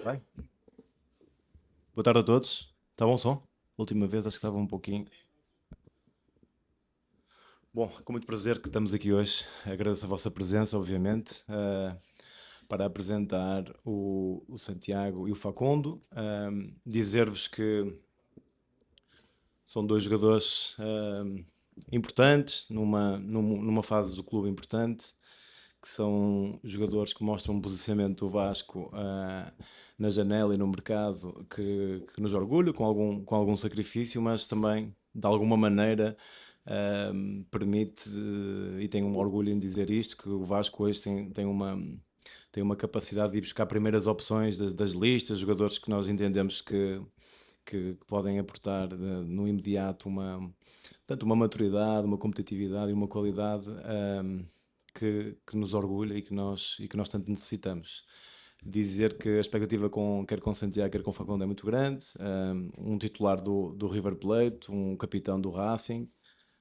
Bem. Boa tarde a todos. Está bom som? Última vez acho que estava um pouquinho. Bom, com muito prazer que estamos aqui hoje. Agradeço a vossa presença, obviamente, para apresentar o Santiago e o Facundo. Dizer-vos que são dois jogadores importantes, numa fase do clube importante, que são jogadores que mostram um posicionamento do Vasco na janela e no mercado que nos orgulha, com algum sacrifício, mas também, de alguma maneira, permite, e tenho um orgulho em dizer isto, que o Vasco hoje tem uma capacidade de ir buscar primeiras opções das listas, jogadores que nós entendemos que podem aportar no imediato tanto uma maturidade, uma competitividade e uma qualidade que nos orgulha e que nós tanto necessitamos. Dizer que a expectativa quer com Santiago, quer com Facundo é muito grande. Um titular do River Plate, um capitão do Racing,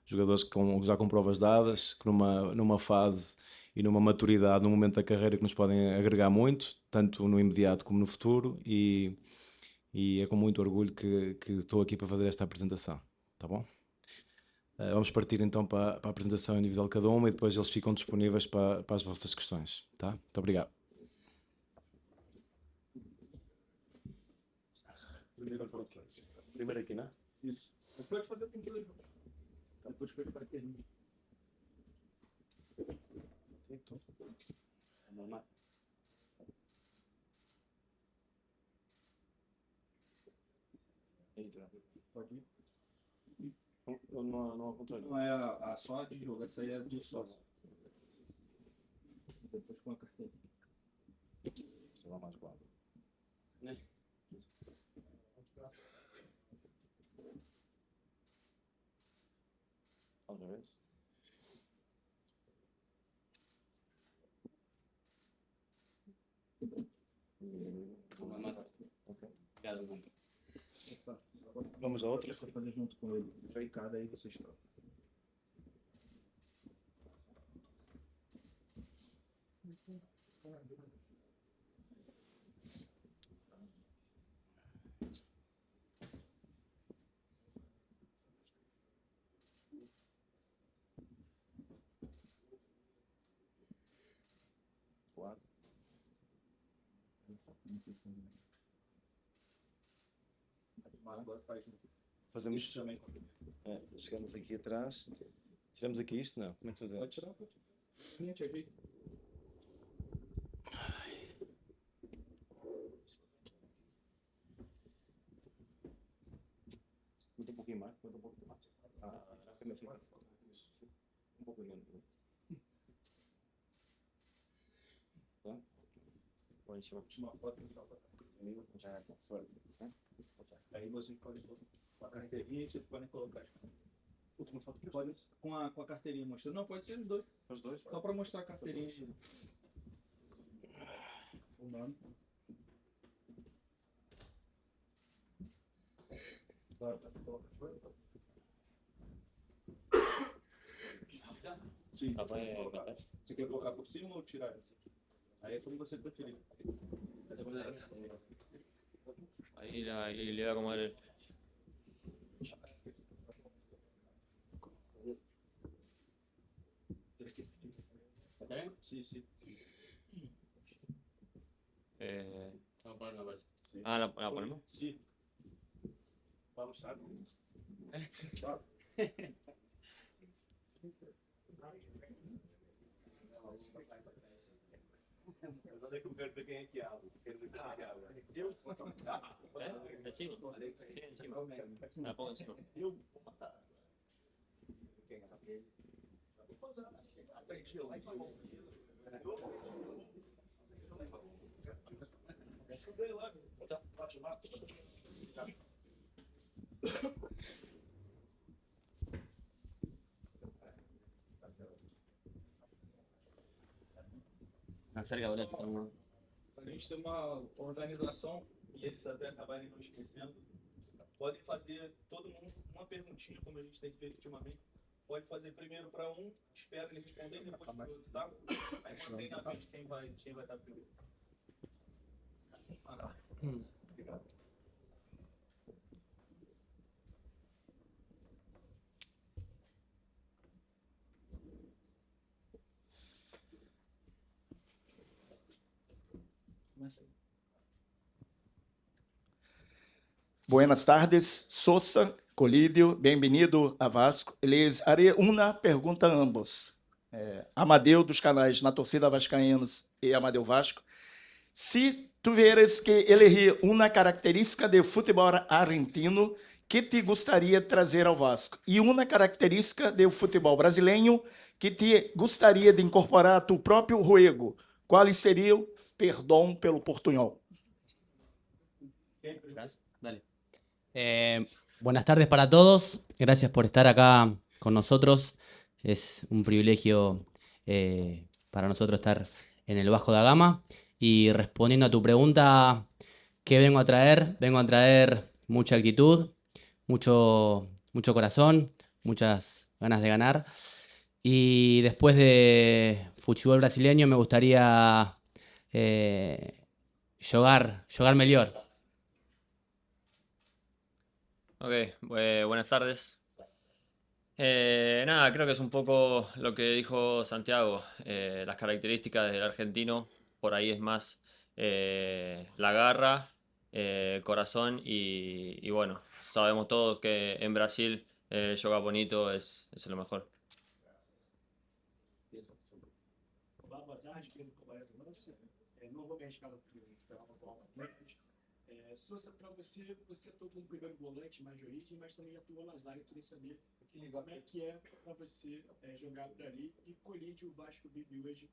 jogadores já com provas dadas, que numa fase e numa maturidade, num momento da carreira que nos podem agregar muito, tanto no imediato como no futuro, e é com muito orgulho que estou aqui para fazer esta apresentação, tá bom? Vamos partir então para a apresentação individual de cada uma e depois eles ficam disponíveis para as vossas questões, tá? Muito obrigado. Primeiro aqui, não é? Isso. Depois fazer o primeiro jogo. Depois que vai ter. Normal. Pode ir. Não há controle. Não é a só de jogo, essa aí é do sócio. Depois com a carteira. Você vai mais claro. Né? Outra vez? Vamos a outra? Vou fazer junto com ele. Já em cada aí vocês trocam. Agora faz. Fazemos isto também. Chegamos aqui atrás. Tiramos aqui isto? Não. Como é que fazemos? Pode tirar, pode tirar. Te ajeita. Muito um pouquinho mais. Um pouquinho mais. Um pouco menos. Tá? Pode tirar Uma foto e já fora. aí vocês podem colocar a carteirinha e vocês podem colocar. Última foto que pode com a carteirinha mostrando. Não, pode ser os dois. Os dois? Só para mostrar a carteirinha. O nome. Sim. Você quer colocar por cima ou tirar essa aqui? Aí é como você preferir. Ahí le va a acomodar. ¿Está bien? Sí, sí. Vamos a poner una versión. Ah, ¿la ponemos? Sí. Vamos a Mas onde é que eu quero ver quem é que abre? Quero ver quem é que abre. Eu? Encima. Sí, encima. La pongo encima. Eu vou matar. Quem é que Acerca, boludo. A gente tem uma organização e eles até acabarem não esquecendo. Podem fazer todo mundo uma perguntinha, como a gente tem feito ultimamente, pode fazer primeiro para um, espera ele responder, depois para o outro, tá? Aí mantém na frente quem vai estar primeiro. Obrigado. Começa aí. Buenas tardes, Sousa, Colídio, bem-vindo a Vasco. Les haré uma pergunta a ambos. Amadeu, dos canais Na Torcida Vascaínos e Amadeu Vasco. Se tuvieras que elegir uma característica de futebol argentino que te gostaria de trazer ao Vasco e uma característica do futebol brasileiro que te gostaria de incorporar a tu próprio juego, quais seriam? Perdão pelo portunhol. Dale. Buenas tardes para todos. Gracias por estar acá con nosotros. Es un privilegio para nosotros estar en el Vasco da Gama. Y respondiendo a tu pregunta, ¿qué vengo a traer? Vengo a traer mucha actitud, mucho corazón, muchas ganas de ganar. Y después de fútbol brasileño me gustaría jogar mejor. Ok, buenas tardes. Nada, creo que es un poco lo que dijo Santiago. Las características del argentino, por ahí es más la garra, corazón y bueno, sabemos todos que en Brasil jogar bonito es lo mejor. Olá, boa tarde, Pedro Cobaia do Lança. Não vou me arriscar no pegar uma bola na frente. Sousa, para você, você atua como primeiro volante mais de origem, mas também atuou na zaga. Eu queria saber como é que é para você jogar por ali. E Colídio, o Vasco vive hoje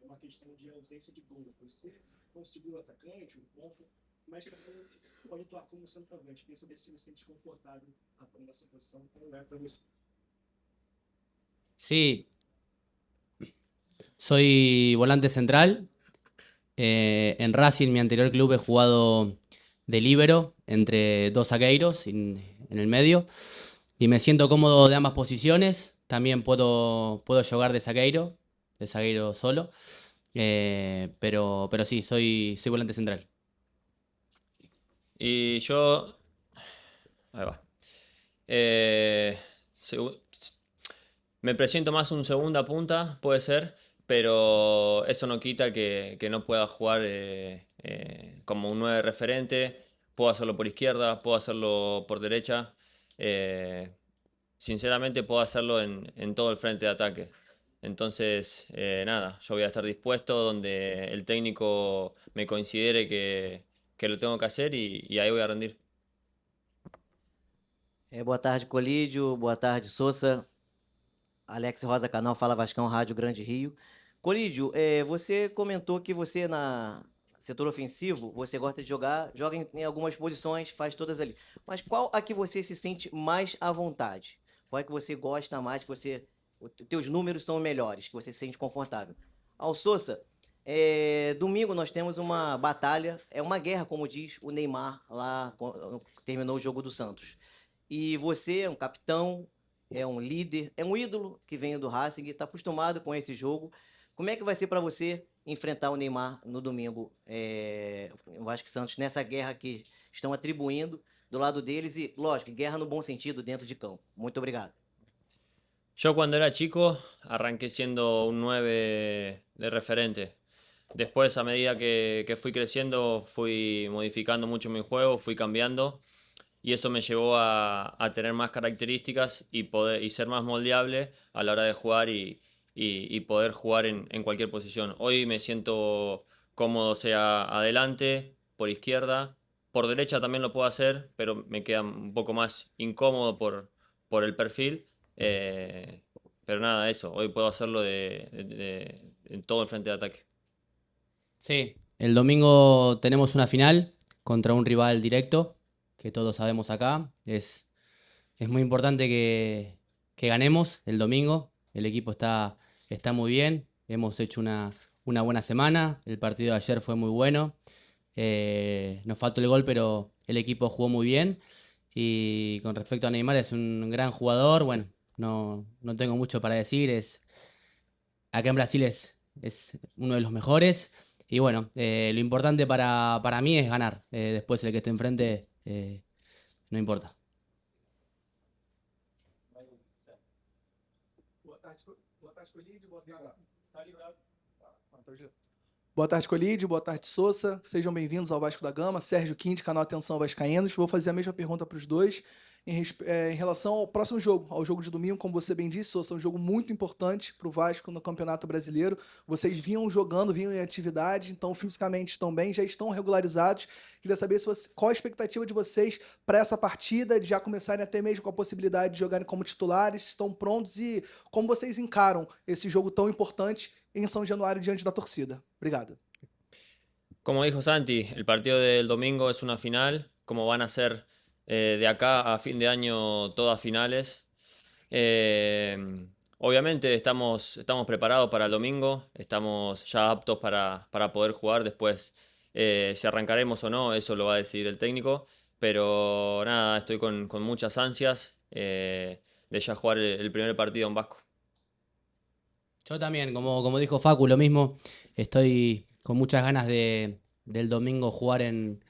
uma questão de ausência de gol. Você conseguiu o atacante, um ponto, mas também pode atuar como centroavante. Queria saber se você se sente confortável atuando nessa posição, como é para você. Sí, soy volante central. En Racing, mi anterior club, he jugado de líbero entre dos zagueiros en el medio y me siento cómodo de ambas posiciones. También puedo jugar de zagueiro solo, pero sí, soy volante central. Y yo... Ahí va. Me presiento más un segunda punta, puede ser, pero eso no quita que no pueda jugar como un 9 referente. Puedo hacerlo por izquierda, puedo hacerlo por derecha. Sinceramente puedo hacerlo en todo el frente de ataque. Entonces, nada, yo voy a estar dispuesto donde el técnico me considere que lo tengo que hacer y ahí voy a rendir. Boa tarde, Colídio. Boa tarde, Sousa. Alex Rosa, canal Fala Vascão, Rádio Grande Rio. Colídio, você comentou que você na setor ofensivo, você gosta de joga em algumas posições, faz todas ali. Mas qual a que você se sente mais à vontade? Qual é que você gosta mais, que você, os teus números são melhores, que você se sente confortável? Ao Sousa, domingo nós temos uma batalha, uma guerra, como diz o Neymar, lá terminou o jogo do Santos. E você é um capitão, é um líder, é um ídolo que vem do Racing, está acostumado com esse jogo. Como é que vai ser para você enfrentar o Neymar no domingo, o Vasco e Santos, nessa guerra que estão atribuindo do lado deles e, lógico, guerra no bom sentido dentro de campo? Muito obrigado. Yo cuando era chico arranqué siendo un 9 de referente. Después, a medida que fui creciendo, fui modificando mucho mi juego, fui cambiando. Y eso me llevó a tener más características y ser más moldeable a la hora de jugar y poder jugar en cualquier posición. Hoy me siento cómodo, sea adelante, por izquierda, por derecha también lo puedo hacer, pero me queda un poco más incómodo por el perfil. Pero nada, eso, hoy puedo hacerlo en todo el frente de ataque. Sí, el domingo tenemos una final contra un rival directo, que todos sabemos acá. Es muy importante que ganemos el domingo. El equipo está muy bien. Hemos hecho una buena semana. El partido de ayer fue muy bueno. Nos faltó el gol, pero el equipo jugó muy bien. Y con respecto a Neymar, es un gran jugador. Bueno, no tengo mucho para decir. Acá en Brasil es uno de los mejores. Y bueno, lo importante para mí es ganar. Después el que esté enfrente no importa. Boa tarde, Colídio. Boa tarde, Colídio. Boa tarde, Sousa. Sejam bem-vindos ao Vasco da Gama. Sérgio Quinte, canal Atenção Vascaínos. Vou fazer a mesma pergunta para os dois em relação ao próximo jogo, ao jogo de domingo. Como você bem disse, Sousa, é um jogo muito importante para o Vasco no Campeonato Brasileiro. Vocês vinham jogando, vinham em atividade, então fisicamente estão bem, já estão regularizados. Queria saber qual a expectativa de vocês para essa partida, de já começarem até mesmo com a possibilidade de jogarem como titulares, estão prontos e como vocês encaram esse jogo tão importante em São Januário diante da torcida. Obrigado. Como dijo Santi, el partido del domingo es una final, como van a ser de acá a fin de año todas finales. Obviamente estamos preparados para el domingo, estamos ya aptos para poder jugar. Después, si arrancaremos o no, eso lo va a decidir el técnico. Pero nada, estoy con muchas ansias de ya jugar el primer partido en Vasco. Yo también, como dijo Facu, lo mismo. Estoy con muchas ganas del domingo jugar en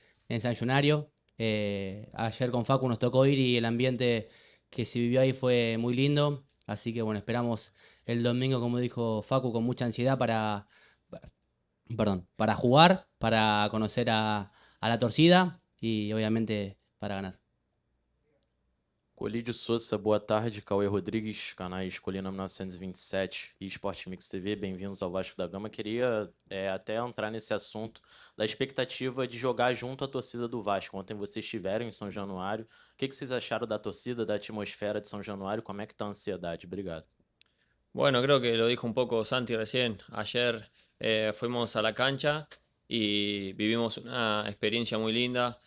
San Junario. Ayer con Facu nos tocó ir y el ambiente que se vivió ahí fue muy lindo. Así que bueno, esperamos el domingo, como dijo Facu, con mucha ansiedad para jugar, para conocer a la torcida y obviamente para ganar. Colídio Sousa, boa tarde. Cauê Rodrigues, canais Colina 1927 e Esporte Mix TV. Bem-vindos ao Vasco da Gama. Queria até entrar nesse assunto da expectativa de jogar junto à torcida do Vasco. Ontem vocês estiveram em São Januário. O que vocês acharam da torcida, da atmosfera de São Januário? Como é que tá a ansiedade? Obrigado. Bueno, creo que lo dijo un poco Santi recién. Ayer fuimos a la cancha y vivimos una experiencia muy linda.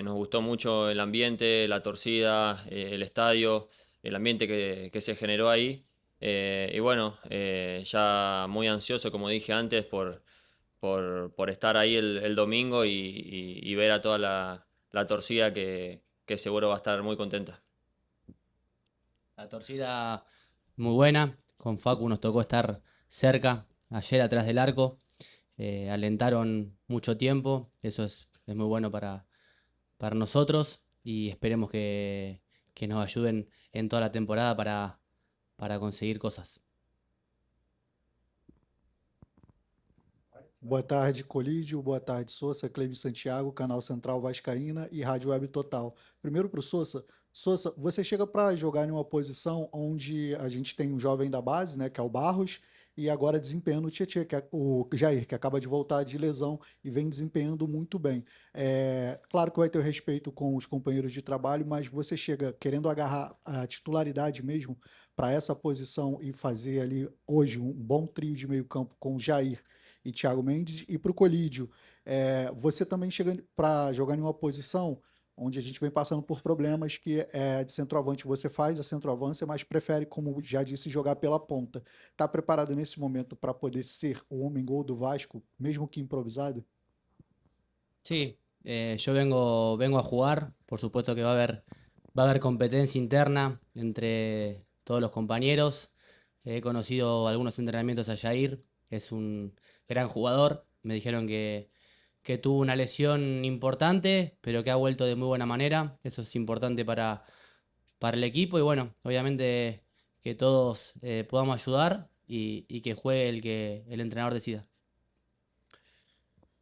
Nos gustó mucho el ambiente, la torcida, el estadio, el ambiente que se generó ahí. Y bueno, ya muy ansioso, como dije antes, por estar ahí el domingo y ver a toda la torcida que seguro va a estar muy contenta. La torcida muy buena. Con Facu nos tocó estar cerca, ayer atrás del arco. Alentaron mucho tiempo. Eso es muy bueno para nosotros y esperemos que nos ayuden en toda la temporada para conseguir cosas. Boa tarde, Colídio. Boa tarde, Sousa. Cleide Santiago, canal Central Vascaína e Rádio Web Total. Primeiro para o Sousa. Sousa, você chega para jogar em uma posição onde a gente tem um jovem da base, né, que é o Barros, e agora desempenhando o Tietê, que é o Jair, que acaba de voltar de lesão e vem desempenhando muito bem. Claro que vai ter o respeito com os companheiros de trabalho, mas você chega querendo agarrar a titularidade mesmo para essa posição e fazer ali hoje um bom trio de meio campo com o Jair e Thiago Mendes. E para o Colídio, você também chega para jogar em uma posição onde a gente vem passando por problemas que de centroavante. Você faz a centroavância, mas prefere, como já disse, jogar pela ponta. Está preparado nesse momento para poder ser o homem-gol do Vasco, mesmo que improvisado? Sí, yo vengo a jugar. Por supuesto que va a haber competencia interna entre todos los compañeros. He conocido algunos entrenamientos a Jair. Es un gran jugador. Me dijeron que tuvo una lesión importante, pero que ha vuelto de muy buena manera. Eso es importante para el equipo y bueno, obviamente que todos podamos ayudar y que juegue el que el entrenador decida.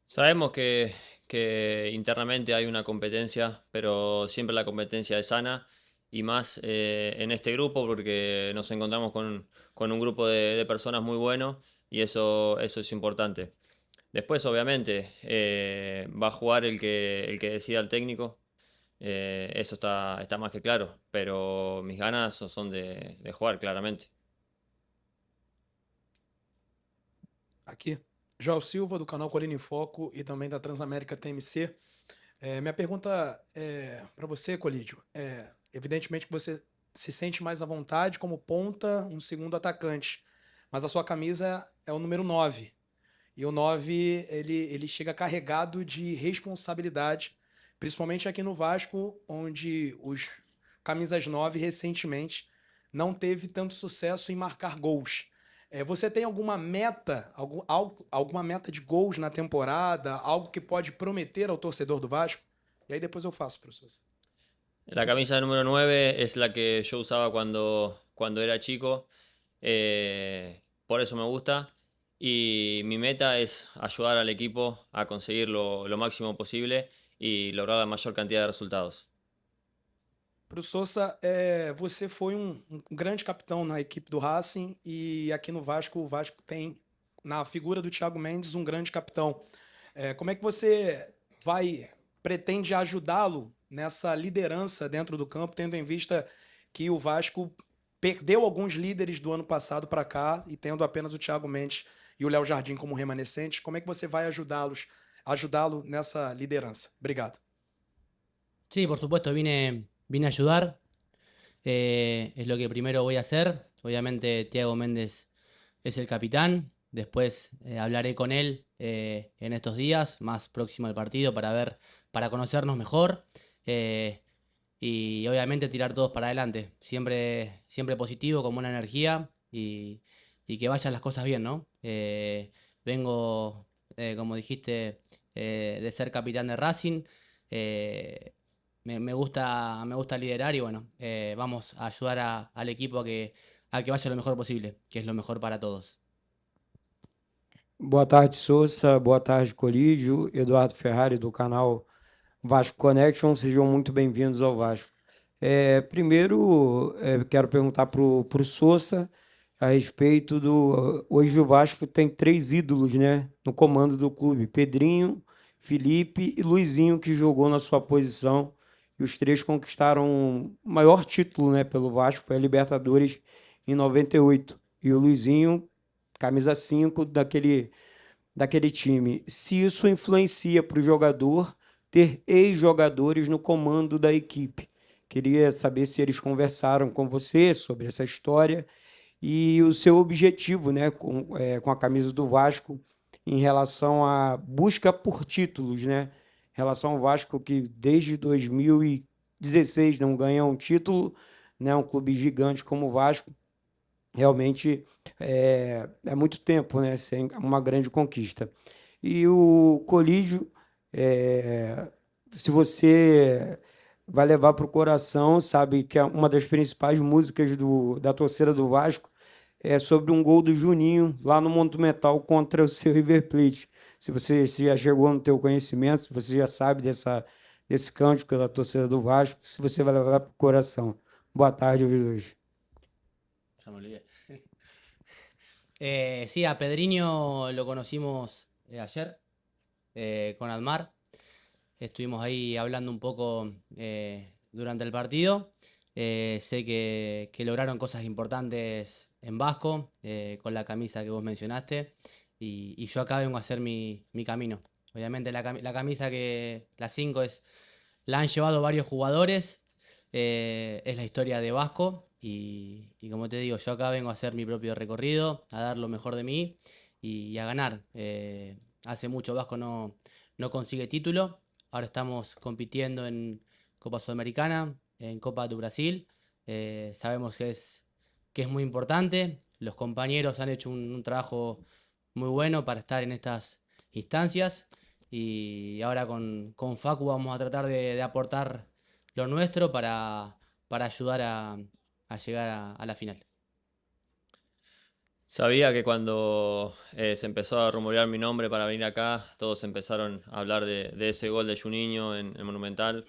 Sabemos que internamente hay una competencia, pero siempre la competencia es sana y más en este grupo porque nos encontramos con un grupo de personas muy bueno y eso es importante. Después, obviamente, va a jugar el que decida el técnico. Eso está más que claro. Pero mis ganas son de jugar, claramente. Aqui, João Silva, do canal Colina em Foco e também da Transamérica TMC. Minha pergunta para você, Colídio. Evidentemente que você se sente mais à vontade como ponta, um segundo atacante. Mas a sua camisa é o número 9. E o 9, ele chega carregado de responsabilidade, principalmente aqui no Vasco, onde os camisas 9 recentemente não teve tanto sucesso em marcar gols. Você tem alguma meta, alguma meta de gols na temporada, algo que pode prometer ao torcedor do Vasco? E aí depois eu faço para vocês. La camisa número 9 es la que yo usaba cuando era chico, por eso me gusta. Y mi meta es ayudar al equipo a conseguir lo máximo posible y lograr la mayor cantidad de resultados. Para o Sousa, você foi um grande capitão na equipe do Racing e aqui no Vasco, o Vasco tem, na figura do Thiago Mendes, um grande capitão. Como é que você pretende ajudá-lo nessa liderança dentro do campo, tendo em vista que o Vasco perdeu alguns líderes do ano passado para cá e tendo apenas o Thiago Mendes e o Léo Jardim como remanescentes? Como é que você vai ajudá-lo nessa liderança? Obrigado. Sí, por supuesto, vine a ayudar. Es lo que primero voy a hacer. Obviamente, Thiago Méndez es el capitán. Después hablaré con él en estos días, más próximo al partido, para conocernos mejor. Y obviamente tirar todos para adelante. Siempre positivo, con buena energía y que vayan las cosas bien, ¿no? Vengo, como dijiste, de ser capitán de Racing. Me gusta liderar y bueno, vamos a ayudar al equipo a que vaya lo mejor posible, que es lo mejor para todos. Boa tarde, Sousa. Boa tarde, Colídio. Eduardo Ferrari, do canal Vasco Connection. Sejam muito bem-vindos ao Vasco. Primeiro, quero perguntar para o Sousa a respeito do... Hoje o Vasco tem 3 ídolos, né, no comando do clube. Pedrinho, Felipe e Luizinho, que jogou na sua posição. E os 3 conquistaram o maior título, né, pelo Vasco, foi a Libertadores em 98. E o Luizinho, camisa 5 daquele time. Se isso influencia para o jogador ter ex-jogadores no comando da equipe. Queria saber se eles conversaram com você sobre essa história e o seu objetivo, né, com a camisa do Vasco em relação à busca por títulos, né? Em relação ao Vasco, que desde 2016 não ganha um título, né? Um clube gigante como o Vasco, realmente é muito tempo, né? Sem uma grande conquista. E o Colídio, se você vai levar para o coração, sabe que uma das principais músicas da torcida do Vasco é sobre um gol do Juninho lá no Monumental contra o seu River Plate. Se você já chegou no teu conhecimento, se você já sabe desse cântico da torcida do Vasco, se você vai levar para o coração. Boa tarde, ouvidores. Ya me olvidé. Sí, a Pedrinho lo conocimos ayer con Admar. Estuvimos ahí hablando un poco durante el partido. Sé que lograron cosas importantes en Vasco con la camisa que vos mencionaste. Y yo acá vengo a hacer mi camino. Obviamente la camisa la 5 la han llevado varios jugadores. Es la historia de Vasco. Y como te digo, yo acá vengo a hacer mi propio recorrido, a dar lo mejor de mí y a ganar. Hace mucho Vasco no consigue título. Ahora estamos compitiendo en Copa Sudamericana, en Copa do Brasil. Sabemos que es muy importante. Los compañeros han hecho un trabajo muy bueno para estar en estas instancias. Y ahora con Facu vamos a tratar de aportar lo nuestro para ayudar a llegar a la final. Sabía que cuando se empezó a rumorear mi nombre para venir acá, todos empezaron a hablar de ese gol de Juninho en el Monumental.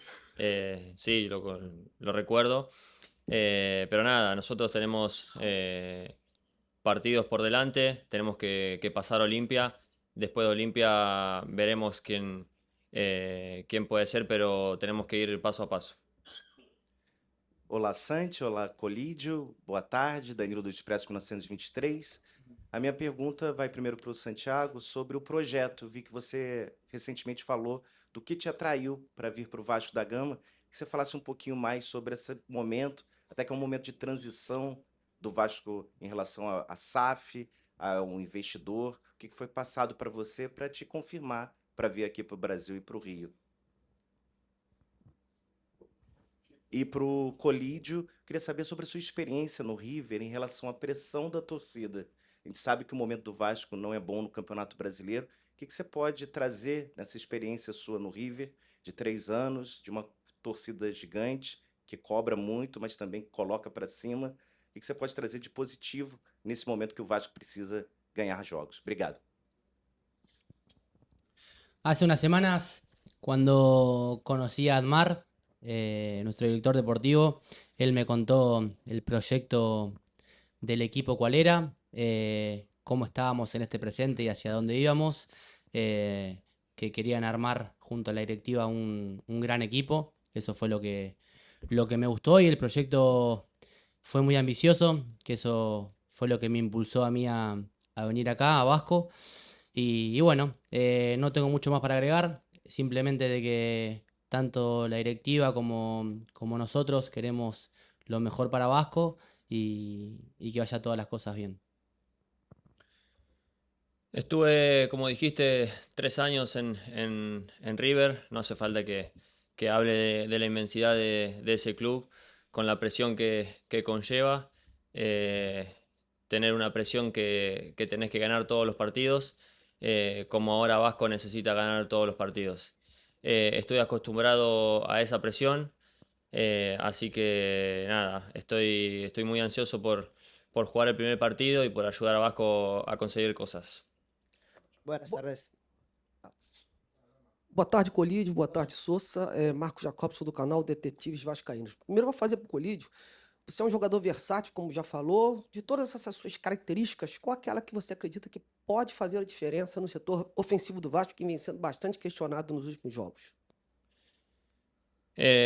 Sí, lo recuerdo. Pero nada, nosotros tenemos partidos por delante, tenemos que pasar a Olimpia. Después de Olimpia veremos quién puede ser, pero tenemos que ir paso a paso. Olá, Santi. Olá, Colídio. Boa tarde, Danilo do Expresso 1923. A minha pergunta vai primeiro para o Santiago sobre o projeto. Vi que você recentemente falou do que te atraiu para vir para o Vasco da Gama. Que você falasse um pouquinho mais sobre esse momento, até que é um momento de transição do Vasco em relação à SAF, a um investidor. O que foi passado para você para te confirmar para vir aqui para o Brasil e para o Rio? E para o Colídio, queria saber sobre a sua experiência no River em relação à pressão da torcida. A gente sabe que o momento do Vasco não é bom no Campeonato Brasileiro. O que você pode trazer nessa experiência sua no River, de 3 anos, de uma torcida gigante, que cobra muito, mas também coloca para cima? O que você pode trazer de positivo nesse momento que o Vasco precisa ganhar jogos? Obrigado. Hace unas semanas, cuando conocí a Admar, nuestro director deportivo, él me contó el proyecto del equipo cuál era, cómo estábamos en este presente y hacia dónde íbamos, que querían armar junto a la directiva un gran equipo. Eso fue lo que me gustó y el proyecto fue muy ambicioso, que eso fue lo que me impulsó a mí a venir acá, a Vasco. Y bueno, no tengo mucho más para agregar, simplemente de que tanto la directiva como nosotros queremos lo mejor para Vasco y que vaya todas las cosas bien. Estuve, como dijiste, 3 años en River. No hace falta que hable de la inmensidad de ese club, con la presión que conlleva. Tener una presión que tenés que ganar todos los partidos, como ahora Vasco necesita ganar todos los partidos. Estoy acostumbrado a esa presión, así que nada, estoy muy ansioso por jugar el primer partido y por ayudar a Vasco a conseguir cosas. Buenas tardes. Boa tarde, Colídio. Boa tarde, Sousa. Marcos Jacobson, do canal Detetives Vascaínos. Primeiro, eu vou fazer para o Colídio. Você é um jogador versátil, como já falou. De todas essas suas características, qual aquela que você acredita que pode fazer a diferença no setor ofensivo do Vasco, que vem sendo bastante questionado nos últimos jogos?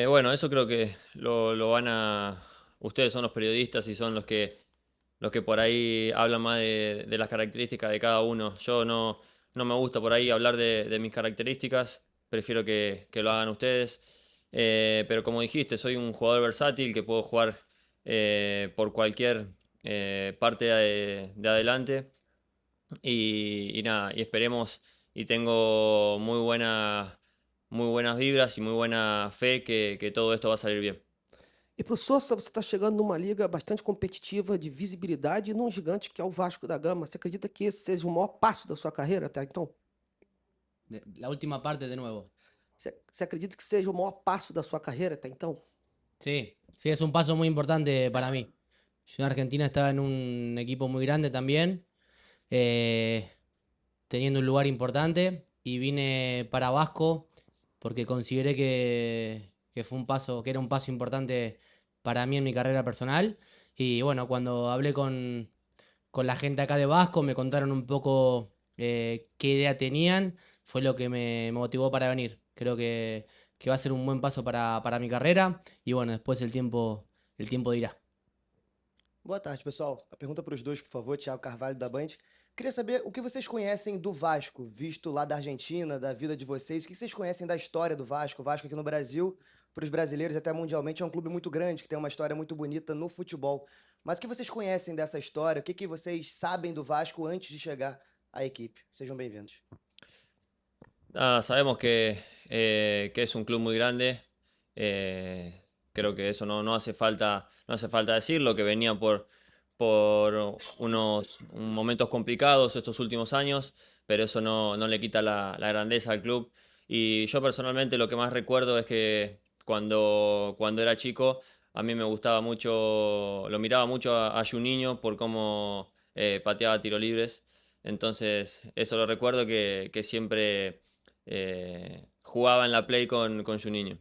Bueno, eso creo que lo van a... Ustedes son los periodistas y son los que por ahí hablan más de las características de cada uno. Yo no me gusta por ahí hablar de mis características, prefiero que lo hagan ustedes. Pero como dijiste, soy un jugador versátil que puedo jugar por cualquier parte de adelante. Y nada, y esperemos, y tengo muy buenas vibras y muy buena fe que todo esto va a salir bien. E para o Sousa, você está chegando numa liga bastante competitiva, de visibilidade, e num gigante que é o Vasco da Gama. Você acredita que esse seja o maior passo da sua carreira até então? La última parte de nuevo. Você acredita que seja o maior passo da sua carreira até então? Sí, sí, es un paso muy importante para mí. Yo en Argentina estaba en un equipo muy grande también, teniendo un lugar importante, y vine para Vasco porque consideré que fue un paso, que era un paso importante para mí en mi carrera personal. Y bueno, cuando hablé con la gente acá de Vasco, me contaron un poco qué idea tenían, fue lo que me motivó para venir. Creo que va a ser un buen paso para mi carrera, y bueno, después el tiempo dirá. Boa tarde, pessoal. A pergunta para os dois, por favor, Thiago Carvalho, da Band. Queria saber o que vocês conhecem do Vasco, visto lá da Argentina, da vida de vocês. O que vocês conhecem da história do Vasco? O Vasco aqui no Brasil, para os brasileiros, até mundialmente, é um clube muito grande, que tem uma história muito bonita no futebol. Mas o que vocês conhecem dessa história? O que vocês sabem do Vasco antes de chegar à equipe? Sejam bem-vindos. Sabemos que es un club muy grande. Creo que eso no hace falta decirlo, que venía por unos momentos complicados estos últimos años, pero eso no le quita la grandeza al club. Y yo personalmente lo que más recuerdo es que cuando era chico, a mí me gustaba mucho, lo miraba mucho a Juninho por cómo pateaba tiro libres. Entonces eso lo recuerdo, que siempre jugaba en la play con Juninho.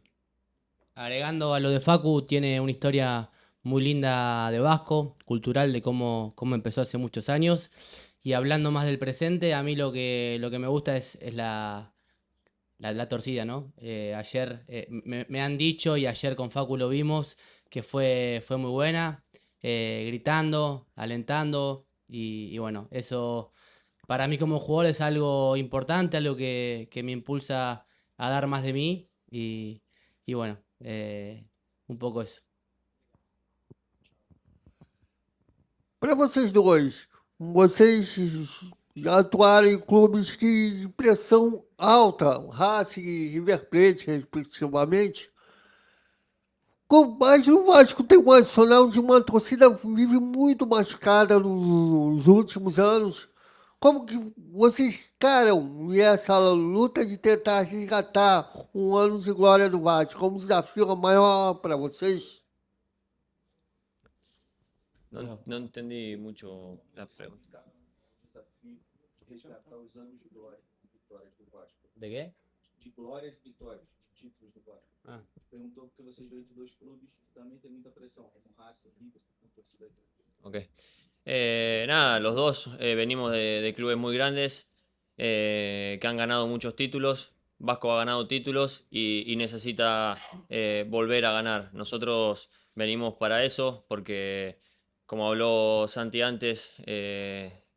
Agregando a lo de Facu, tiene una historia muy linda de Vasco, cultural, de cómo empezó hace muchos años. Y hablando más del presente, a mí lo que me gusta es la torcida, ¿no? Ayer me han dicho, y ayer con Facu lo vimos, que fue muy buena, gritando, alentando, y bueno, eso para mí como jugador es algo importante, algo que me impulsa a dar más de mí, y bueno, um pouco isso. Para vocês dois, vocês já atuaram em clubes de pressão alta, Racing e River Plate, respectivamente. Mas o Vasco tem um adicional de uma torcida vive muito machucada nos últimos anos. Como que vocês encaram essa luta de tentar resgatar um ano de glória do Vasco? Como desafio maior para vocês? No entendí mucho la pregunta. Resgatar os anos de glória, vitórias do Vasco. ¿De qué? De glórias e vitórias, de títulos do Vasco. Ah. Perguntou porque vocês dois de dois clubes também tem muita pressão, com Racing, River, com torcida. Ok. Nada, los dos venimos de clubes muy grandes que han ganado muchos títulos. Vasco ha ganado títulos y necesita volver a ganar. Nosotros venimos para eso porque, como habló Santi antes,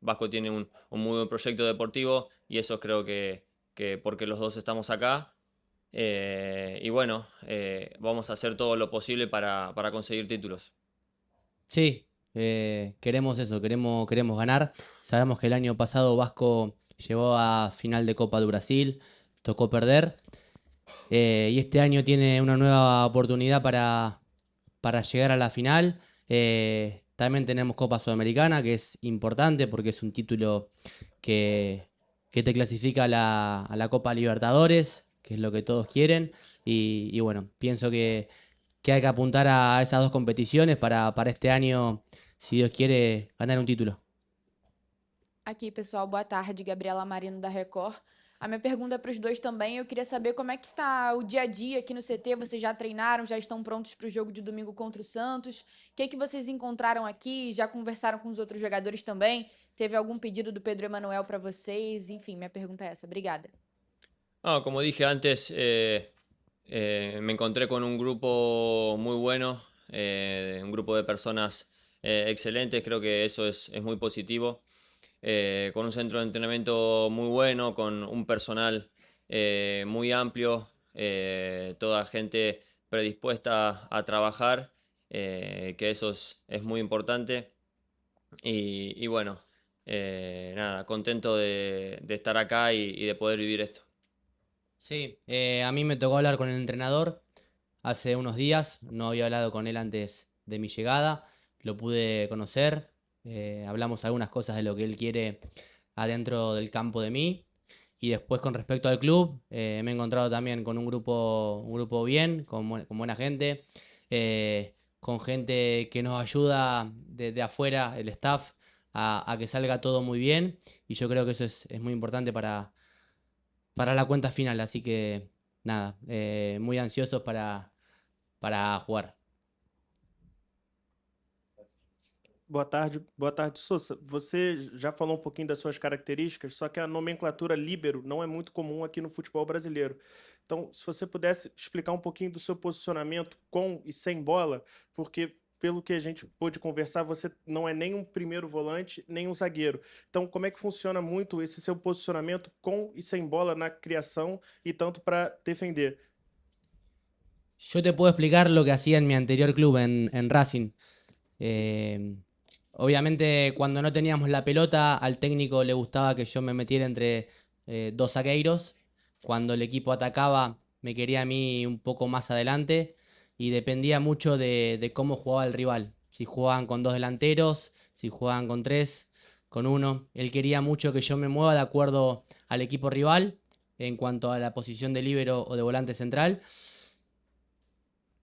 Vasco tiene un muy buen proyecto deportivo y eso creo que porque los dos estamos acá. Y bueno, vamos a hacer todo lo posible para conseguir títulos. Sí, queremos eso, queremos ganar. Sabemos que el año pasado Vasco llegó a final de Copa de Brasil, tocó perder. Y este año tiene una nueva oportunidad para llegar a la final. También tenemos Copa Sudamericana, que es importante porque es un título que te clasifica a la Copa Libertadores, que es lo que todos quieren. Y bueno, pienso que hay que apuntar a esas dos competiciones para este año, si Dios quiere, ganar un título. Aqui, pessoal, boa tarde. Gabriela Marino, da Record. A minha pergunta é para os dois também. Eu queria saber como é que tá o dia a dia aqui no CT. Vocês já treinaram, já estão prontos para o jogo de domingo contra o Santos? O que é que vocês encontraram aqui? Já conversaram com os outros jogadores também? Teve algum pedido do Pedro Emanuel para vocês? Enfim, minha pergunta é essa. Obrigada. Como dije antes, me encontré con un grupo muy bueno, un grupo de personas excelentes. Creo que eso es muy positivo. Con un centro de entrenamiento muy bueno, con un personal muy amplio, toda gente predispuesta a trabajar, que eso es muy importante. Y bueno, nada, contento de estar acá y de poder vivir esto. Sí, a mí me tocó hablar con el entrenador hace unos días. No había hablado con él antes de mi llegada. Lo pude conocer. Hablamos algunas cosas de lo que él quiere adentro del campo de mí. Y después con respecto al club, me he encontrado también con un grupo bien, con buena gente, con gente que nos ayuda desde afuera, el staff, a que salga todo muy bien. Y yo creo que eso es muy importante para la cuenta final. Así que nada, muy ansiosos para jugar. Boa tarde, Sousa. Você já falou um pouquinho das suas características, só que a nomenclatura líbero não é muito comum aqui no futebol brasileiro. Então, se você pudesse explicar um pouquinho do seu posicionamento com e sem bola, porque pelo que a gente pôde conversar, você não é nem um primeiro volante, nem um zagueiro. Então, como é que funciona muito esse seu posicionamento com e sem bola na criação e tanto para defender? Yo te puedo explicar lo que hacía en mi anterior club, en Racing. Obviamente, cuando no teníamos la pelota, al técnico le gustaba que yo me metiera entre dos zagueiros. Cuando el equipo atacaba, me quería a mí un poco más adelante y dependía mucho de cómo jugaba el rival. Si jugaban con dos delanteros, si jugaban con tres, con uno. Él quería mucho que yo me mueva de acuerdo al equipo rival en cuanto a la posición de líbero o de volante central.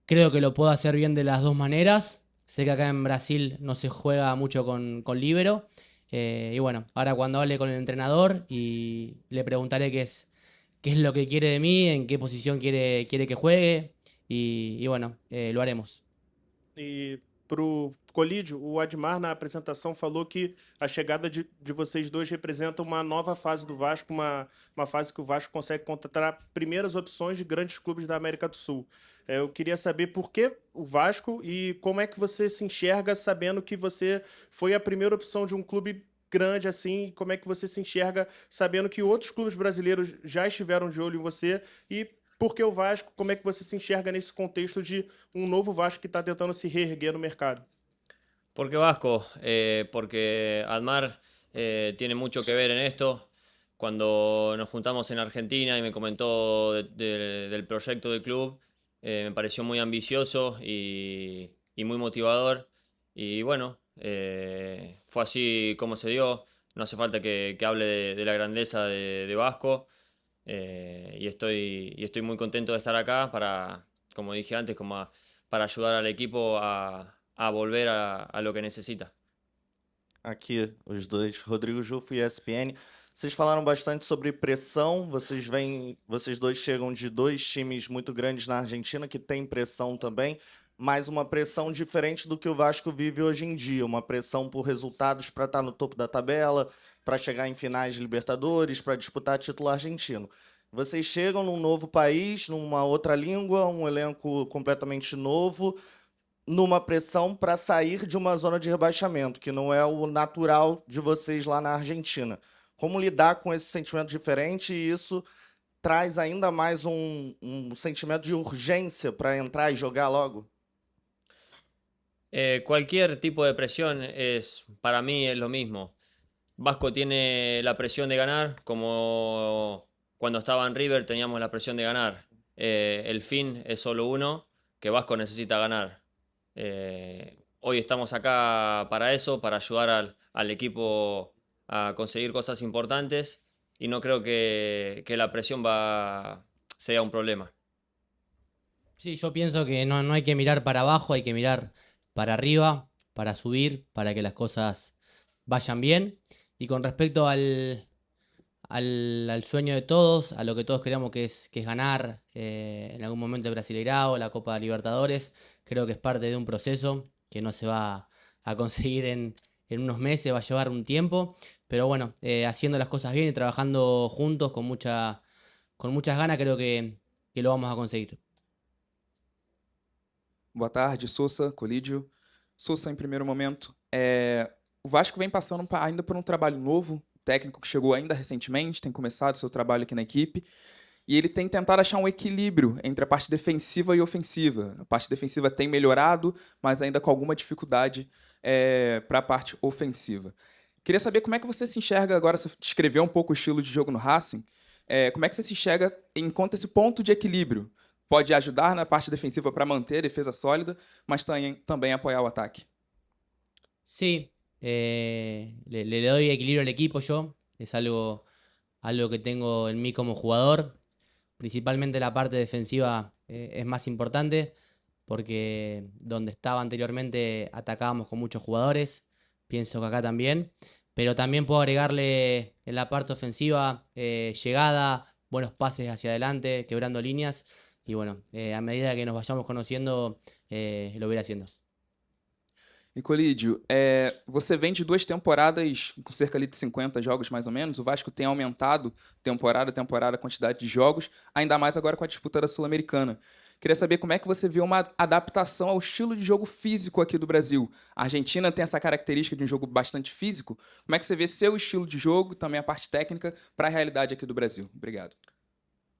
Creo que lo puedo hacer bien de las dos maneras. Sé que acá en Brasil no se juega mucho con líbero. Y bueno, ahora cuando hable con el entrenador y le preguntaré qué es lo que quiere de mí, en qué posición quiere que juegue. Y bueno, lo haremos. E pro Colídio, o Admar na apresentação falou que a chegada de vocês dois representa uma nova fase do Vasco, uma fase que o Vasco consegue contratar primeiras opções de grandes clubes da América do Sul. Eu queria saber por que o Vasco e como é que você se enxerga sabendo que você foi a primeira opção de um clube grande assim, e como é que você se enxerga sabendo que outros clubes brasileiros já estiveram de olho em você e por que o Vasco, como é que você se enxerga nesse contexto de um novo Vasco que está tentando se reerguer no mercado? ¿Por qué Vasco? Porque Admar tiene mucho que ver en esto. Cuando nos juntamos en Argentina y me comentó del proyecto del club, me pareció muy ambicioso y muy motivador. Y bueno, fue así como se dio. No hace falta que hable de la grandeza de Vasco. Y estoy muy contento de estar acá para, como dije antes, para ayudar al equipo a volver a lo que necesita. Aqui, os dois, Rodrigo Jufo e ESPN. Vocês falaram bastante sobre pressão. Vocês dois chegam de dois times muito grandes na Argentina que tem pressão também, mas uma pressão diferente do que o Vasco vive hoje em dia, uma pressão por resultados para estar no topo da tabela, para chegar em finais de Libertadores, para disputar título argentino. Vocês chegam num novo país, numa outra língua, um elenco completamente novo, numa pressão para sair de uma zona de rebaixamento, que não é o natural de vocês lá na Argentina. Como lidar com esse sentimento diferente e isso traz ainda mais um sentimento de urgência para entrar e jogar logo? Cualquier tipo de presión para mí es lo mismo. Vasco tiene la presión de ganar, como cuando estaba en River teníamos la presión de ganar. El fin es solo uno, que Vasco necesita ganar. Hoy estamos acá para eso, para ayudar al equipo a conseguir cosas importantes y no creo que la presión sea un problema. Sí, yo pienso que no hay que mirar para abajo, hay que mirar para arriba, para subir, para que las cosas vayan bien. Y con respecto al sueño de todos, a lo que todos queremos que es ganar en algún momento el Brasileirao, la Copa Libertadores, creo que es parte de un proceso que no se va a conseguir en unos meses, va a llevar un tiempo, pero bueno, haciendo las cosas bien y trabajando juntos con muchas ganas, creo que lo vamos a conseguir. Boa tarde, Sousa, Colídio. Sousa, em primeiro momento, o Vasco vem passando ainda por um trabalho novo, técnico que chegou ainda recentemente, tem começado seu trabalho aqui na equipe, e ele tem tentado achar um equilíbrio entre a parte defensiva e ofensiva. A parte defensiva tem melhorado, mas ainda com alguma dificuldade para a parte ofensiva. Queria saber como é que você se enxerga agora, você descreveu um pouco o estilo de jogo no Racing, como é que você se enxerga enquanto esse ponto de equilíbrio pode ajudar na parte defensiva para manter a defesa sólida, mas também apoiar o ataque? Sí, le doy equilibrio al equipo yo, es algo que tengo en mí como jugador. Principalmente la parte defensiva es más importante porque donde estaba anteriormente atacábamos con muchos jugadores, pienso que acá también, pero también puedo agregarle en la parte ofensiva llegada, buenos pases hacia adelante, quebrando líneas y bueno, a medida que nos vayamos conociendo lo voy haciendo. E Colídio, você vem de 2 temporadas com cerca ali de 50 jogos mais ou menos, o Vasco tem aumentado temporada a temporada a quantidade de jogos, ainda mais agora com a disputa da Sul-Americana. Queria saber como é que você vê uma adaptação ao estilo de jogo físico aqui do Brasil. A Argentina tem essa característica de um jogo bastante físico. Como é que você vê seu estilo de jogo, também a parte técnica, para a realidade aqui do Brasil? Obrigado.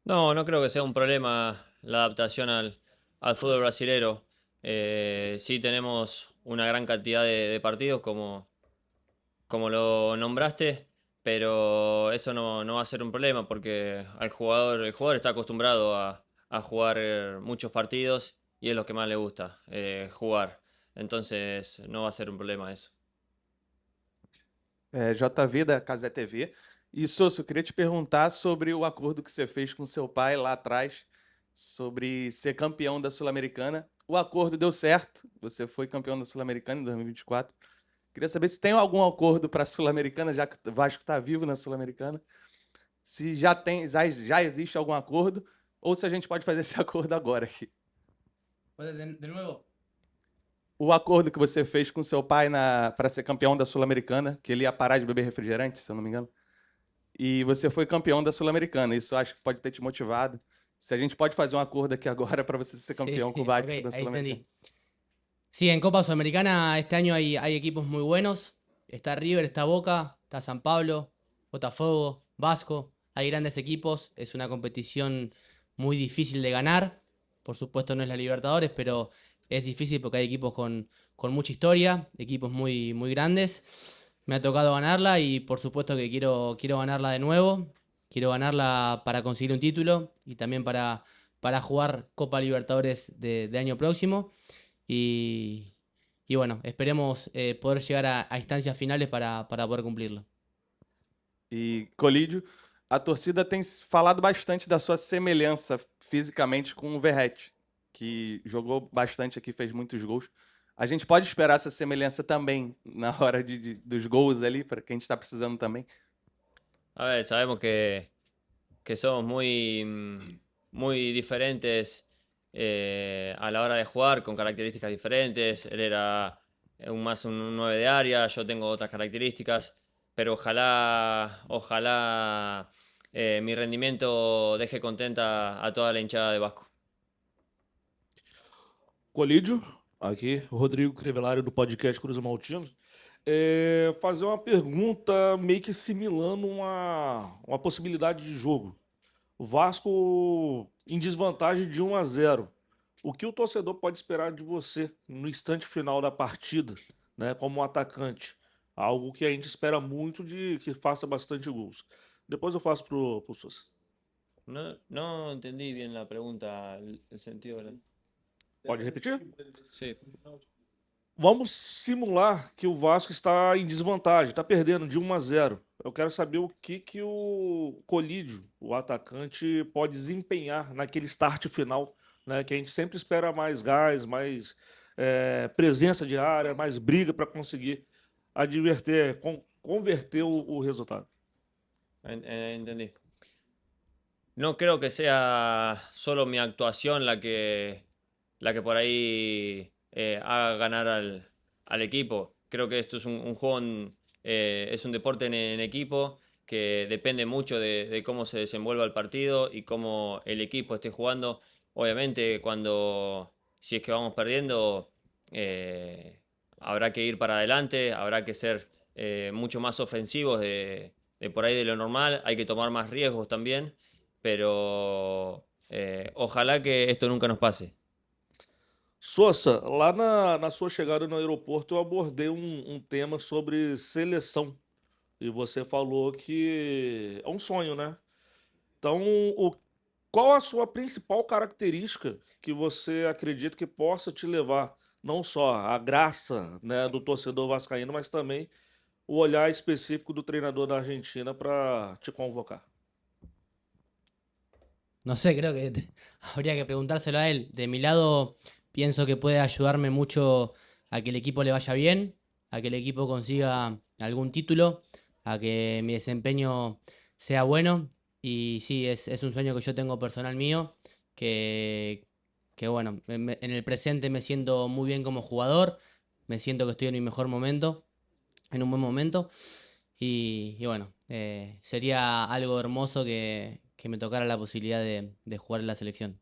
No creo que sea un problema la adaptación al fútbol brasilero. Sí tenemos una gran cantidad de partidos como lo nombraste, pero eso no va a ser un problema porque el jugador está acostumbrado a jugar muchos partidos y es lo que más le gusta, jugar. Entonces no va a ser un problema eso. JV da Casé TV. E, Sousa, eu queria te perguntar sobre o acordo que você fez com seu pai lá atrás, sobre ser campeão da Sul-Americana. O acordo deu certo, você foi campeão da Sul-Americana em 2024. Queria saber se tem algum acordo para a Sul-Americana, já que o Vasco está vivo na Sul-Americana. Se já existe algum acordo, ou se a gente pode fazer esse acordo agora aqui. De novo. O acordo que você fez com seu pai para ser campeão da Sul-Americana, que ele ia parar de beber refrigerante, se eu não me engano. E você foi campeão da Sul-Americana. Isso acho que pode ter te motivado. Se a gente pode fazer um acordo aqui agora para você ser campeão con Vasco okay, da Sul-Americana. Sí, en Copa Sudamericana este año hay equipos muy buenos. Está River, está Boca, está San Pablo, Botafogo, Vasco. Hay grandes equipos. Es una competición muy difícil de ganar. Por supuesto no es la Libertadores, pero es difícil porque hay equipos con mucha historia, equipos muy, muy grandes. Me ha tocado ganarla y por supuesto que quiero ganarla de nuevo. Quiero ganarla para conseguir un título y también para para jugar Copa Libertadores de año próximo. Y bueno, esperemos poder llegar a instancias finales para poder cumplirlo. E, Colídio, a torcida tem falado bastante da sua semelhança fisicamente com o Verratti, que jogou bastante aqui, fez muitos gols. A gente pode esperar essa semelhança também na hora dos gols ali, para quem está precisando também? A ver, sabemos que somos muy diferentes a la hora de jugar, con características diferentes. Él era más un 9 de área, yo tengo otras características, pero ojalá mi rendimiento deje contenta a toda la hinchada de Vasco. Colídio, aqui, Rodrigo Crivellari do podcast Cruz Maltinos. Fazer uma pergunta meio que simulando uma possibilidade de jogo. O Vasco em desvantagem de 1-0. O que o torcedor pode esperar de você no instante final da partida, né, como um atacante? Algo que a gente espera muito de que faça bastante gols. Depois eu faço pro Sousa. No entendí bien la pregunta, el sentido. Pode repetir? Sí. Vamos simular que o Vasco está em desvantagem, está perdendo de 1-0. Eu quero saber o que o Colídio, o atacante, pode desempenhar naquele start final, né? Que a gente sempre espera mais gás, mais presença de área, mais briga para conseguir converter o resultado. Entendí. No creo que sea solo mi actuación la que por ahí haga ganar al equipo. Creo que esto es un juego, es un deporte en equipo que depende mucho de cómo se desenvuelva el partido y cómo el equipo esté jugando. Obviamente, si es que vamos perdiendo, habrá que ir para adelante, habrá que ser mucho más ofensivos de por ahí de lo normal, hay que tomar más riesgos también, pero ojalá que esto nunca nos pase. Sousa, lá na sua chegada no aeroporto eu abordei um tema sobre seleção e você falou que é um sonho, né? Então, qual a sua principal característica que você acredita que possa te levar não só a graça, né, do torcedor vascaíno, mas também o olhar específico do treinador da Argentina para te convocar? No sé, creo que habría que preguntárselo a él. De mi lado, pienso que puede ayudarme mucho a que el equipo le vaya bien, a que el equipo consiga algún título, a que mi desempeño sea bueno. Y sí, es un sueño que yo tengo personal mío, que bueno, en el presente me siento muy bien como jugador, me siento que estoy en mi mejor momento, en un buen momento. Y bueno, sería algo hermoso que me tocara la posibilidad de jugar en la selección.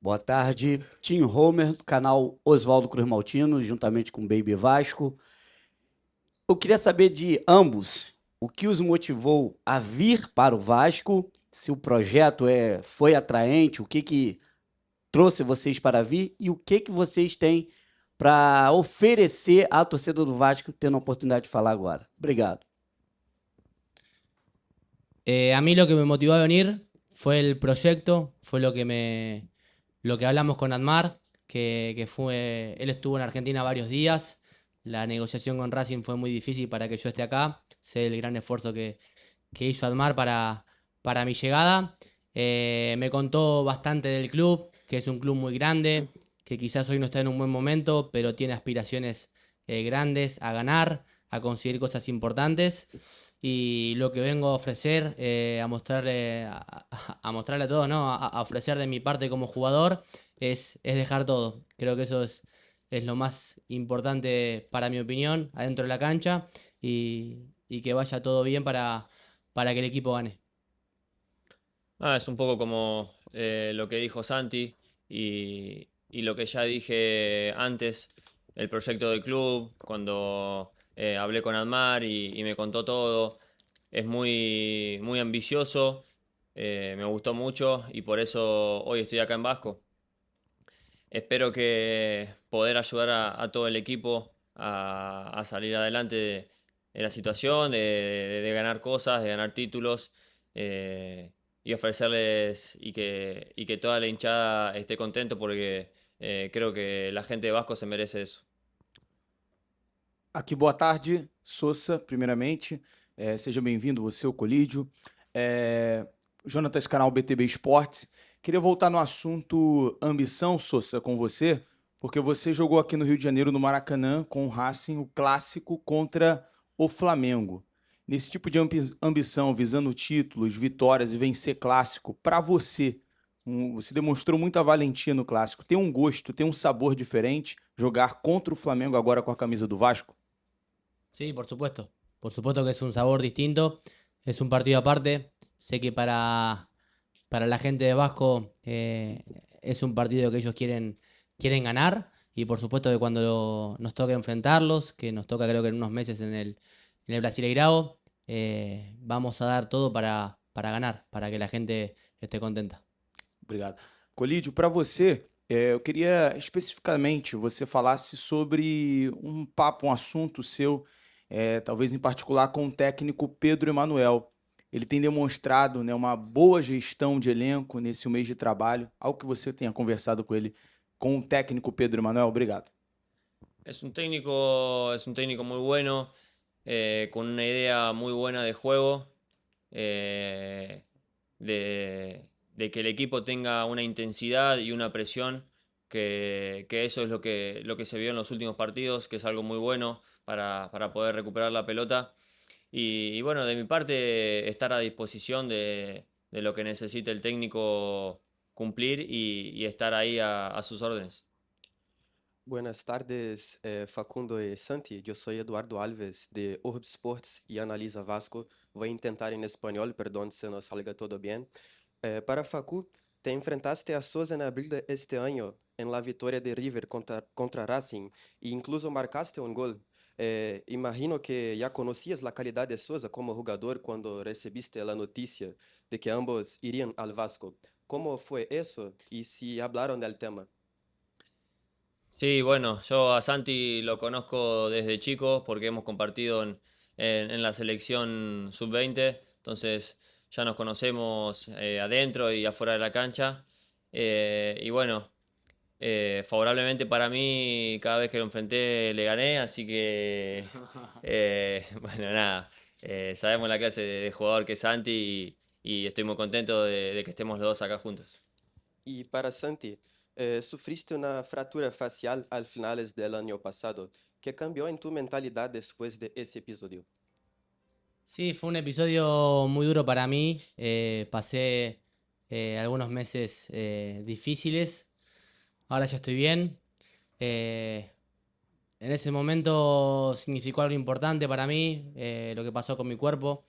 Boa tarde, Tim Homer, do canal Oswaldo Cruz Maltino, juntamente com Baby Vasco. Eu queria saber de ambos o que os motivou a vir para o Vasco, se o projeto foi atraente, o que trouxe vocês para vir e o que vocês têm para oferecer à torcida do Vasco, tendo a oportunidade de falar agora. Obrigado. A mí lo que me motivó a venir fue el proyecto, fue lo que hablamos con Admar, que fue, él estuvo en Argentina varios días, la negociación con Racing fue muy difícil para que yo esté acá, sé el gran esfuerzo que hizo Admar para mi llegada. Me contó bastante del club, que es un club muy grande, que quizás hoy no está en un buen momento, pero tiene aspiraciones grandes a ganar, a conseguir cosas importantes. Y lo que vengo a ofrecer, a mostrarle a todos, ¿no? A ofrecer de mi parte como jugador, es dejar todo. Creo que eso es lo más importante para mi opinión, adentro de la cancha, y que vaya todo bien para que el equipo gane. Es un poco como lo que dijo Santi y lo que ya dije antes, el proyecto del club, cuando hablé con Admar y me contó todo. Es muy, muy ambicioso, me gustó mucho y por eso hoy estoy acá en Vasco. Espero que poder ayudar a todo el equipo a salir adelante de la situación, de ganar cosas, de ganar títulos. y ofrecerles y que toda la hinchada esté contento porque creo que la gente de Vasco se merece eso. Aqui, boa tarde, Sousa, primeiramente. Seja bem-vindo, você, o Colídio. Jonatas, canal BTB Esportes. Queria voltar no assunto ambição, Sousa, com você, porque você jogou aqui no Rio de Janeiro, no Maracanã, com o Racing, o clássico contra o Flamengo. Nesse tipo de ambição, visando títulos, vitórias e vencer clássico, para você, você demonstrou muita valentia no clássico. Tem um gosto, tem um sabor diferente jogar contra o Flamengo agora com a camisa do Vasco? Sí, por supuesto. Por supuesto que es un sabor distinto, es un partido aparte. Sé que para la gente de Vasco es un partido que ellos quieren ganar y por supuesto que cuando nos toque enfrentarlos, que nos toca creo que en unos meses en el Brasileirao, vamos a dar todo para ganar, para que la gente esté contenta. Obrigado. Colídio, para você, eu queria especificamente você falasse sobre um papo, um assunto seu, talvez em particular com o técnico Pedro Emanuel. Ele tem demonstrado, né, uma boa gestão de elenco nesse mês de trabalho, algo que você tenha conversado com ele, com o técnico Pedro Emanuel. Obrigado. Es un técnico muy bueno, con una idea muy buena de juego, de que el equipo tenga una intensidad y una presión, que eso es lo que se vio en los últimos partidos, que es algo muy bueno para poder recuperar la pelota. Y bueno, de mi parte, estar a disposición de lo que necesite el técnico cumplir y estar ahí a sus órdenes. Buenas tardes, Facundo e Santi. Eu sou Eduardo Alves, de Orb Sports e Analisa Vasco. Vou tentar em espanhol, perdão se não salga todo bem. Para Facu, te enfrentaste a Sousa en abril de este año en la victoria de River contra Racing e incluso marcaste un gol. Imagino que ya conocías la calidad de Sousa como jugador cuando recibiste la noticia de que ambos irían al Vasco. ¿Cómo fue eso y si hablaron del tema? Sí, bueno, yo a Santi lo conozco desde chico porque hemos compartido en la selección sub-20, entonces ya nos conocemos adentro y afuera de la cancha. Y bueno, favorablemente para mí, cada vez que lo enfrenté le gané, así que bueno, nada, sabemos la clase de jugador que es Santi y estoy muy contento de que estemos los dos acá juntos. Y para Santi, sufriste una fractura facial al finales del año pasado. ¿Qué cambió en tu mentalidad después de ese episodio? Sí, fue un episodio muy duro para mí. Pasé algunos meses difíciles. Ahora ya estoy bien. En ese momento significó algo importante para mí, lo que pasó con mi cuerpo.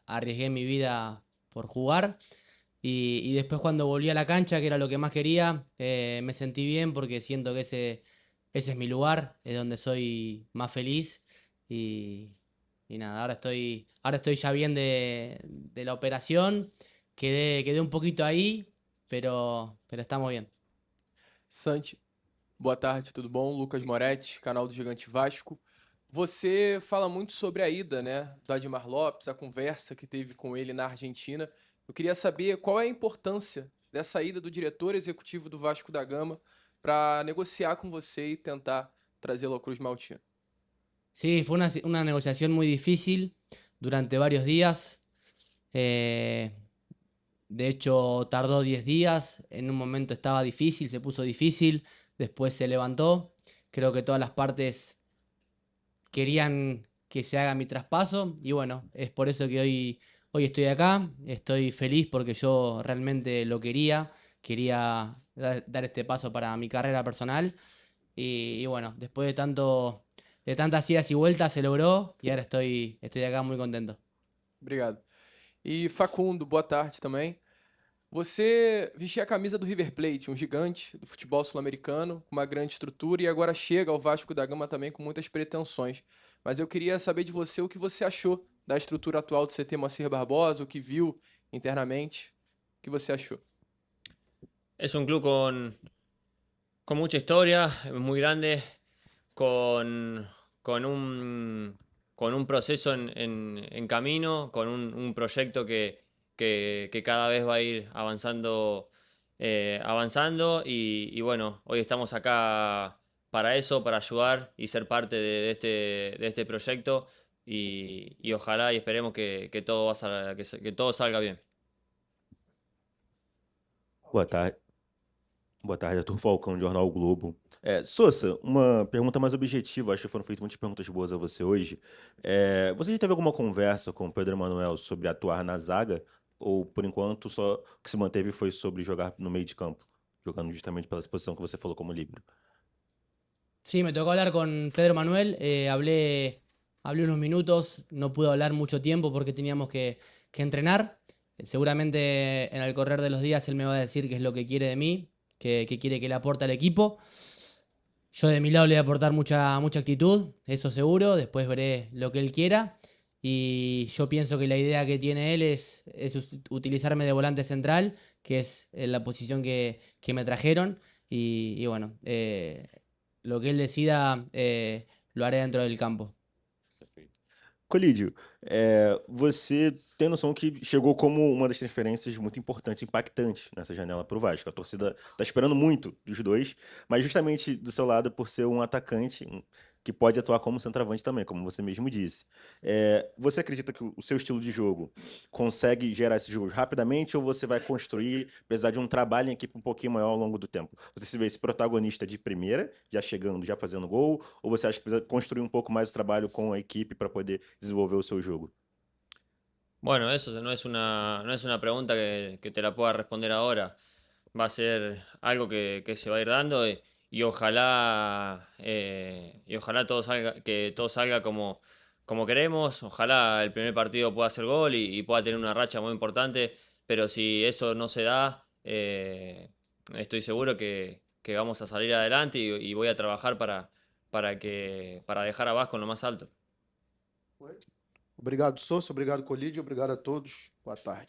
Arriesgué mi vida por jugar. Y después cuando volví a la cancha, que era lo que más quería, me sentí bien porque siento que ese es mi lugar, es donde soy más feliz. Y nada, ahora estoy ya bien de la operación. Quedé un poquito ahí, pero estamos bien. Santi, boa tarde, tudo bom? Lucas Moretti, canal do Gigante Vasco. Você fala muito sobre a ida, né, do Admar Lopes, a conversa que teve com ele na Argentina. Eu queria saber qual é a importância dessa ida do diretor executivo do Vasco da Gama para negociar com você e tentar trazê-lo ao Cruz Maltino. Sí, fue una negociación muy difícil durante varios días. De hecho, tardó 10 días. En un momento estaba difícil, se puso difícil. Después se levantó. Creo que todas las partes querían que se haga mi traspaso. Y bueno, es por eso que hoy estoy acá. Estoy feliz porque yo realmente lo quería. Quería dar este paso para mi carrera personal. Y bueno, después de tantas idas y vueltas se logró y ahora estoy acá muy contento. Obrigado. E Facundo, boa tarde também. Você vestia a camisa do River Plate, um gigante do futebol sul-americano, com uma grande estrutura, e agora chega ao Vasco da Gama também com muitas pretensões. Mas eu queria saber de você o que você achou da estrutura atual do CT Moacir Barbosa, o que viu internamente, o que você achou? Es un club con mucha historia, muy grande, con un proceso en camino, con un proyecto que que cada vez va a ir avanzando y bueno, hoy estamos acá para eso, para ayudar y ser parte de este proyecto y ojalá y esperemos que todo salga bien. Boa tarde. Boa tarde, Arthur Falcão, do Jornal o Globo. Sousa, uma pergunta mais objetiva, acho que foram feitas muitas perguntas boas a você hoje. Você já teve alguma conversa com o Pedro Emanuel sobre atuar na zaga? Ou, por enquanto, só o que se manteve foi sobre jogar no meio de campo, jogando justamente pela posição que você falou como líbero? Sí, me tocó hablar con Pedro Manuel, hablé unos minutos, no pude hablar mucho tiempo porque teníamos que entrenar. Seguramente en el correr de los días él me va a decir qué es lo que quiere de mí, qué quiere que le aporte al equipo. Yo de mi lado le voy a aportar mucha actitud, eso seguro, después veré lo que él quiera. Y yo pienso que la idea que tiene él es utilizarme de volante central, que es la posición que me trajeron. Y bueno, lo que él decida lo haré dentro del campo. Colídio, você tem noção que chegou como uma das transferências muito importantes, impactantes nessa janela para o Vasco. A torcida está esperando muito dos dois, mas justamente do seu lado por ser um atacante que pode atuar como centroavante também, como você mesmo disse. Você acredita que o seu estilo de jogo consegue gerar esses jogos rapidamente ou você vai construir, precisar de um trabalho em equipe um pouquinho maior ao longo do tempo? Você se vê esse protagonista de primeira, já chegando, já fazendo gol, ou você acha que precisa construir um pouco mais o trabalho com a equipe para poder desenvolver o seu jogo? Bueno, eso no es una pregunta que te la pueda responder ahora. Va a ser algo que se va a ir dando y ojalá que todo salga como queremos. Ojalá el primer partido pueda hacer gol y pueda tener una racha muy importante. Pero si eso no se da, estoy seguro que vamos a salir adelante y voy a trabajar para dejar a Vasco en lo más alto. Obrigado, Sousa. Obrigado, Colídio. Obrigado a todos. Boa tarde.